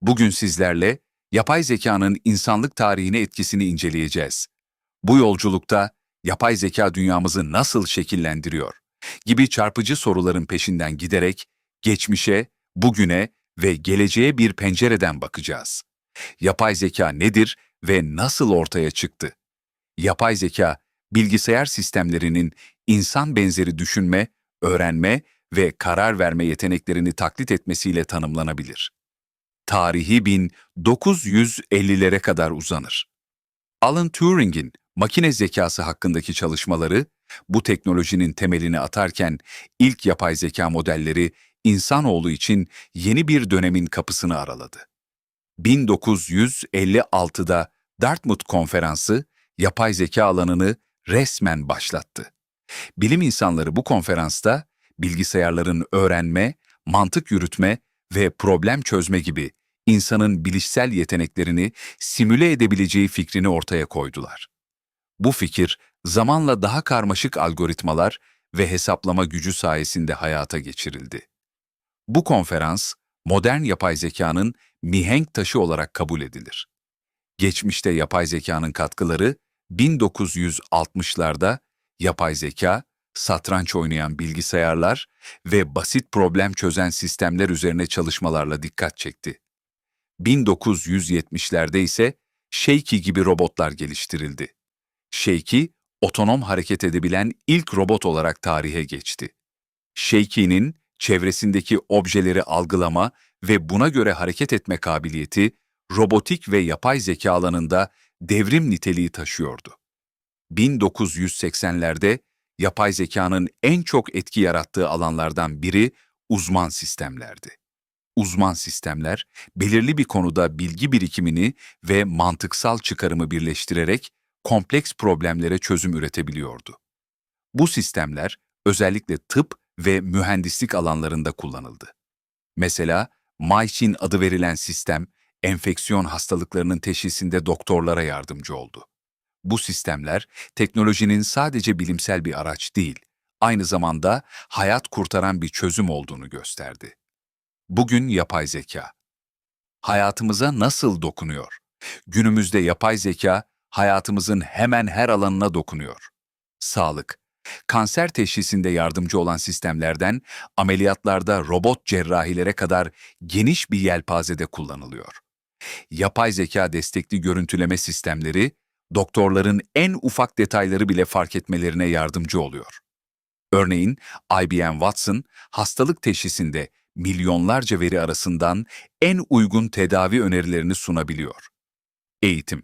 Bugün sizlerle yapay zekanın insanlık tarihine etkisini inceleyeceğiz. Bu yolculukta yapay zeka dünyamızı nasıl şekillendiriyor gibi çarpıcı soruların peşinden giderek geçmişe, bugüne ve geleceğe bir pencereden bakacağız. Yapay zeka nedir ve nasıl ortaya çıktı? Yapay zeka, bilgisayar sistemlerinin insan benzeri düşünme, öğrenme ve karar verme yeteneklerini taklit etmesiyle tanımlanabilir. Tarihi 1950'lere kadar uzanır. Alan Turing'in makine zekası hakkındaki çalışmaları, bu teknolojinin temelini atarken ilk yapay zeka modelleri insanoğlu için yeni bir dönemin kapısını araladı. 1956'da Dartmouth Konferansı, yapay zeka alanını resmen başlattı. Bilim insanları bu konferansta bilgisayarların öğrenme, mantık yürütme ve problem çözme gibi insanın bilişsel yeteneklerini simüle edebileceği fikrini ortaya koydular. Bu fikir zamanla daha karmaşık algoritmalar ve hesaplama gücü sayesinde hayata geçirildi. Bu konferans, modern yapay zekanın mihenk taşı olarak kabul edilir. Geçmişte yapay zekanın katkıları 1960'larda yapay zeka, satranç oynayan bilgisayarlar ve basit problem çözen sistemler üzerine çalışmalarla dikkat çekti. 1970'lerde ise Shaky gibi robotlar geliştirildi. Shaky, otonom hareket edebilen ilk robot olarak tarihe geçti. Shaky'nin çevresindeki objeleri algılama ve buna göre hareket etme kabiliyeti, robotik ve yapay zeka alanında devrim niteliği taşıyordu. 1980'lerde yapay zekanın en çok etki yarattığı alanlardan biri uzman sistemlerdi. Uzman sistemler, belirli bir konuda bilgi birikimini ve mantıksal çıkarımı birleştirerek kompleks problemlere çözüm üretebiliyordu. Bu sistemler özellikle tıp ve mühendislik alanlarında kullanıldı. Mesela MyChin adı verilen sistem, enfeksiyon hastalıklarının teşhisinde doktorlara yardımcı oldu. Bu sistemler, teknolojinin sadece bilimsel bir araç değil, aynı zamanda hayat kurtaran bir çözüm olduğunu gösterdi. Bugün yapay zeka. Hayatımıza nasıl dokunuyor? Günümüzde yapay zeka, hayatımızın hemen her alanına dokunuyor. Sağlık, kanser teşhisinde yardımcı olan sistemlerden ameliyatlarda robot cerrahilere kadar geniş bir yelpazede kullanılıyor. Yapay zeka destekli görüntüleme sistemleri, doktorların en ufak detayları bile fark etmelerine yardımcı oluyor. Örneğin IBM Watson, hastalık teşhisinde milyonlarca veri arasından en uygun tedavi önerilerini sunabiliyor. Eğitim,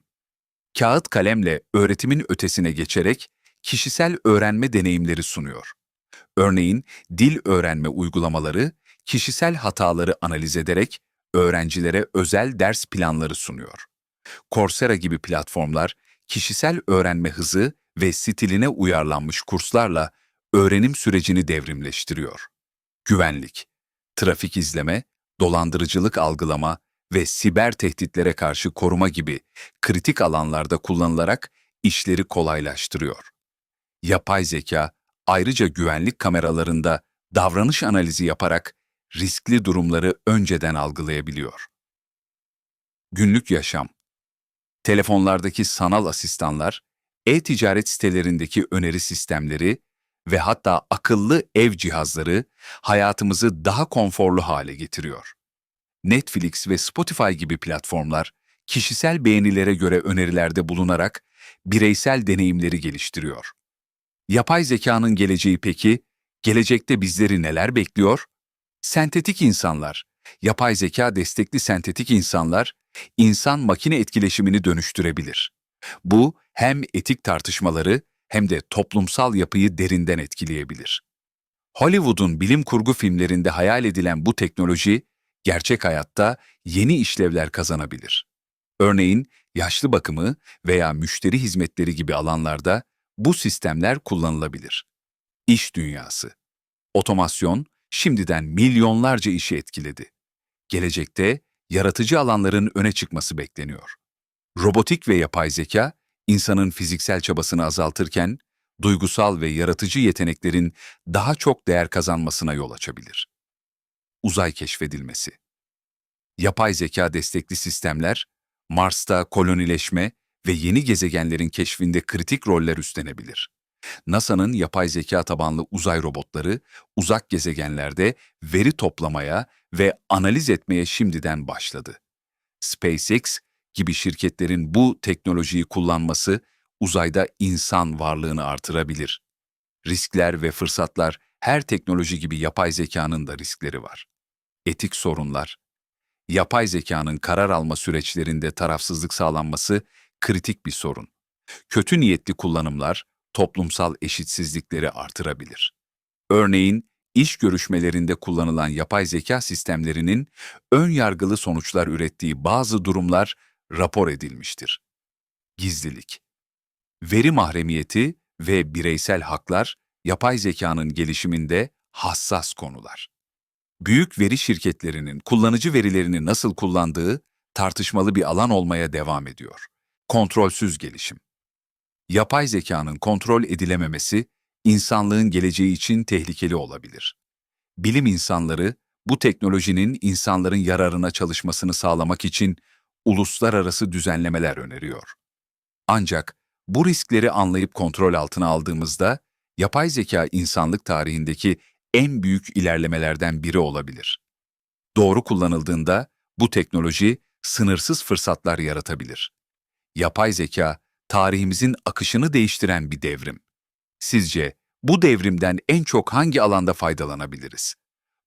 kağıt kalemle öğretimin ötesine geçerek kişisel öğrenme deneyimleri sunuyor. Örneğin dil öğrenme uygulamaları, kişisel hataları analiz ederek öğrencilere özel ders planları sunuyor. Coursera gibi platformlar, kişisel öğrenme hızı ve stiline uyarlanmış kurslarla öğrenim sürecini devrimleştiriyor. Güvenlik, trafik izleme, dolandırıcılık algılama ve siber tehditlere karşı koruma gibi kritik alanlarda kullanılarak işleri kolaylaştırıyor. Yapay zeka, ayrıca güvenlik kameralarında davranış analizi yaparak riskli durumları önceden algılayabiliyor. Günlük yaşam, telefonlardaki sanal asistanlar, e-ticaret sitelerindeki öneri sistemleri ve hatta akıllı ev cihazları hayatımızı daha konforlu hale getiriyor. Netflix ve Spotify gibi platformlar, kişisel beğenilere göre önerilerde bulunarak bireysel deneyimleri geliştiriyor. Yapay zekanın geleceği peki, gelecekte bizleri neler bekliyor? Sentetik insanlar, yapay zeka destekli sentetik insanlar, insan-makine etkileşimini dönüştürebilir. Bu hem etik tartışmaları hem de toplumsal yapıyı derinden etkileyebilir. Hollywood'un bilim kurgu filmlerinde hayal edilen bu teknoloji, gerçek hayatta yeni işlevler kazanabilir. Örneğin yaşlı bakımı veya müşteri hizmetleri gibi alanlarda bu sistemler kullanılabilir. İş dünyası. Otomasyon şimdiden milyonlarca işi etkiledi. Gelecekte yaratıcı alanların öne çıkması bekleniyor. Robotik ve yapay zeka, insanın fiziksel çabasını azaltırken, duygusal ve yaratıcı yeteneklerin daha çok değer kazanmasına yol açabilir. Uzay keşfedilmesi. Yapay zeka destekli sistemler, Mars'ta kolonileşme ve yeni gezegenlerin keşfinde kritik roller üstlenebilir. NASA'nın yapay zeka tabanlı uzay robotları, uzak gezegenlerde veri toplamaya ve analiz etmeye şimdiden başladı. SpaceX gibi şirketlerin bu teknolojiyi kullanması uzayda insan varlığını artırabilir. Riskler ve fırsatlar, her teknoloji gibi yapay zekanın da riskleri var. Etik sorunlar, yapay zekanın karar alma süreçlerinde tarafsızlık sağlanması kritik bir sorun. Kötü niyetli kullanımlar toplumsal eşitsizlikleri artırabilir. Örneğin, iş görüşmelerinde kullanılan yapay zeka sistemlerinin ön yargılı sonuçlar ürettiği bazı durumlar rapor edilmiştir. Gizlilik, veri mahremiyeti ve bireysel haklar yapay zekanın gelişiminde hassas konular. Büyük veri şirketlerinin kullanıcı verilerini nasıl kullandığı tartışmalı bir alan olmaya devam ediyor. Kontrolsüz gelişim. Yapay zekanın kontrol edilememesi, insanlığın geleceği için tehlikeli olabilir. Bilim insanları, bu teknolojinin insanların yararına çalışmasını sağlamak için uluslararası düzenlemeler öneriyor. Ancak bu riskleri anlayıp kontrol altına aldığımızda, yapay zeka insanlık tarihindeki en büyük ilerlemelerden biri olabilir. Doğru kullanıldığında bu teknoloji sınırsız fırsatlar yaratabilir. Yapay zeka, tarihimizin akışını değiştiren bir devrim. Sizce bu devrimden en çok hangi alanda faydalanabiliriz?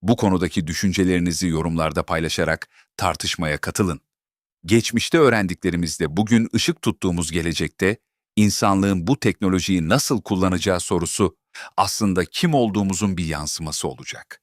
Bu konudaki düşüncelerinizi yorumlarda paylaşarak tartışmaya katılın. Geçmişte öğrendiklerimizde bugün ışık tuttuğumuz gelecekte insanlığın bu teknolojiyi nasıl kullanacağı sorusu aslında kim olduğumuzun bir yansıması olacak.